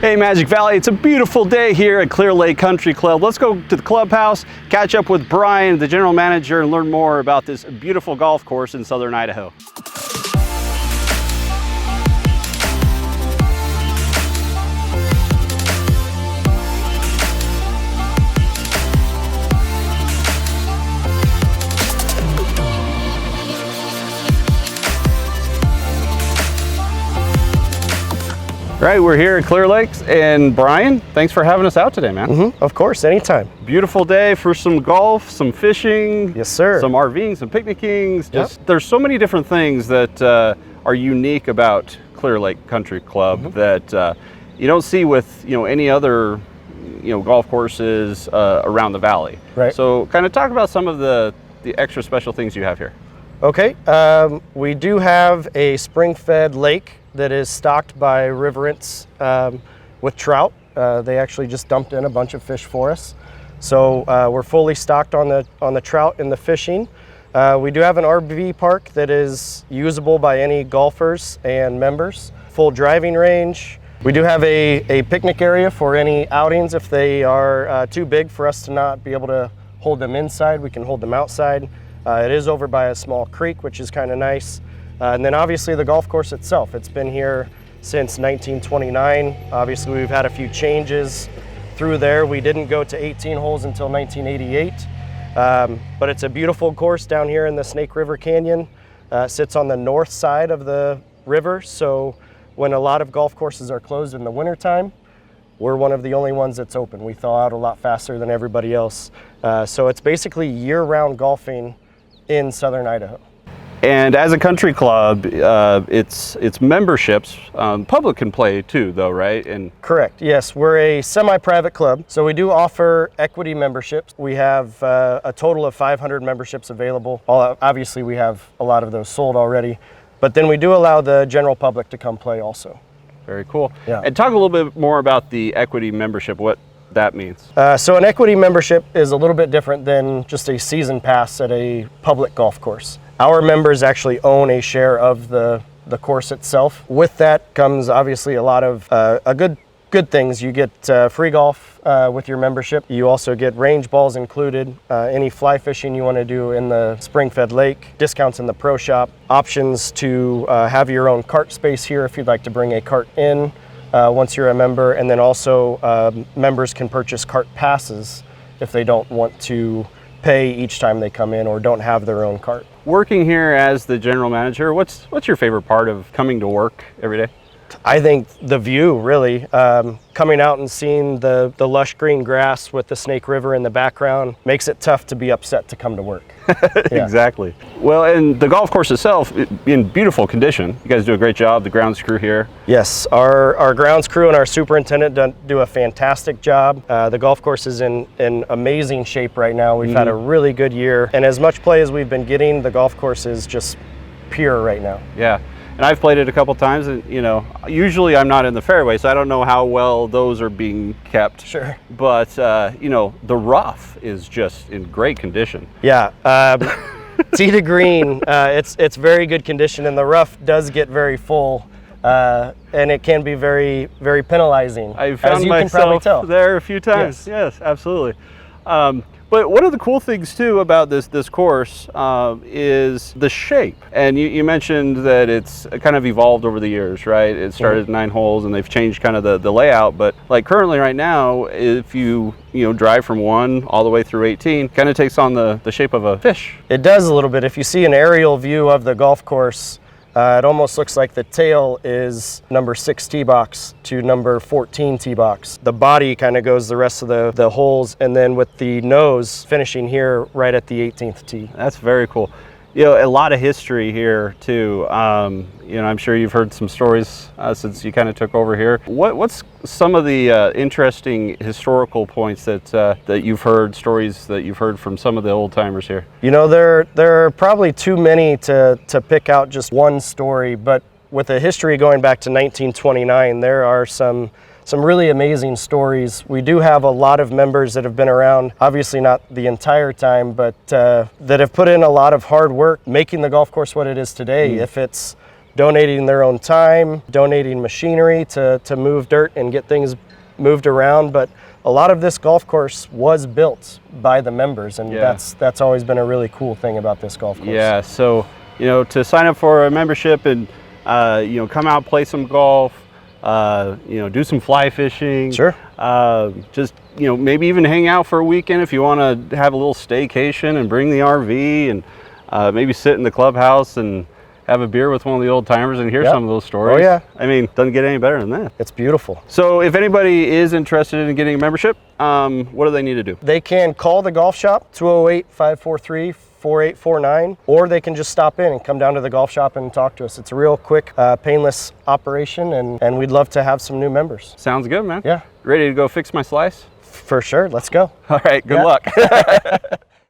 Hey Magic Valley, it's a beautiful day here at Clear Lake Country Club. Let's go to the clubhouse, catch up with Brian, the general manager, and learn more about this beautiful golf course in southern Idaho. All right, we're here at Clear Lakes, and Brian, thanks for having us out today, man. Of course, anytime. Beautiful day for some golf, some fishing. Yes, sir. Some RVing, some picnicking. There's so many different things that are unique about Clear Lake Country Club that you don't see with any other golf courses around the valley. Right. So, kind of talk about some of the extra special things you have here. Okay, we do have a spring-fed lake that is stocked by riverents with trout. They actually just dumped in a bunch of fish for us. So we're fully stocked on the trout and the fishing. We do have an RV park that is usable by any golfers and members. Full driving range. We do have a picnic area for any outings. If they are too big for us to not be able to hold them inside, we can hold them outside. It is over by a small creek, which is kind of nice. And then obviously the golf course itself. It's been here since 1929. Obviously we've had a few changes through there. We didn't go to 18 holes until 1988. But it's a beautiful course down here in the Snake River Canyon. Sits on the north side of the river. So when a lot of golf courses are closed in the wintertime, we're one of the only ones that's open. We thaw out a lot faster than everybody else. So it's basically year-round golfing in southern Idaho. And as a country club, it's memberships. Public can play too, though, right? And correct. Yes, we're a semi-private club, so we do offer equity memberships. We have a total of 500 memberships available. Obviously, we have a lot of those sold already, but then we do allow the general public to come play also. Very cool. Yeah. And talk a little bit more about the equity membership. What that means. So an equity membership is a little bit different than just a season pass at a public golf course. Our members actually own a share of the course itself. With that comes obviously a lot of good things. You get free golf with your membership. You also get range balls included, any fly fishing you want to do in the spring-fed lake, discounts in the pro shop, options to have your own cart space here if you'd like to bring a cart in once you're a member, and then also members can purchase cart passes if they don't want to pay each time they come in or don't have their own cart. Working here as the general manager, what's your favorite part of coming to work every day? I think the view, really. Coming out and seeing the lush green grass with the Snake River in the background makes it tough to be upset to come to work. Yeah. Exactly. Well, and the golf course itself, in beautiful condition. You guys do a great job, the grounds crew here. Yes, our grounds crew and our superintendent do a fantastic job. The golf course is in amazing shape right now. We've had a really good year, and as much play as we've been getting, the golf course is just pure right now. Yeah. And I've played it a couple times, and usually I'm not in the fairway, so I don't know how well those are being kept. Sure. But the rough is just in great condition. Yeah. Tee to green, it's very good condition, and the rough does get very full, and it can be very, very penalizing. I found myself there a few times. Yes, absolutely. But one of the cool things too about this course is the shape. And you mentioned that it's kind of evolved over the years, right? It started at 9 holes and they've changed kind of the layout. But like currently right now, if you drive from 1 all the way through 18, kind of takes on the shape of a fish. It does a little bit. If you see an aerial view of the golf course, it almost looks like the tail is number 6 tee box to number 14 tee box. The body kind of goes the rest of the holes, and then with the nose finishing here right at the 18th tee. That's very cool. A lot of history here too. I'm sure you've heard some stories since you kind of took over here. What's some of the interesting historical points that you've heard, stories that you've heard from some of the old timers here? There are probably too many to pick out just one story, but with a history going back to 1929, there are some really amazing stories. We do have a lot of members that have been around, obviously not the entire time, but that have put in a lot of hard work making the golf course what it is today. If it's donating their own time, donating machinery to move dirt and get things moved around. But a lot of this golf course was built by the members, and that's always been a really cool thing about this golf course. Yeah, so to sign up for a membership and come out, play some golf, do some fly fishing. Sure. Just maybe even hang out for a weekend if you want to have a little staycation and bring the RV and maybe sit in the clubhouse and have a beer with one of the old timers and hear some of those stories. Oh yeah. I mean, doesn't get any better than that. It's beautiful. So if anybody is interested in getting a membership, what do they need to do? They can call the golf shop, 208-543-4849, or they can just stop in and come down to the golf shop and talk to us. It's a real quick, painless operation, and we'd love to have some new members. Sounds good, man. Yeah. Ready to go fix my slice? For sure. Let's go. All right. Good luck.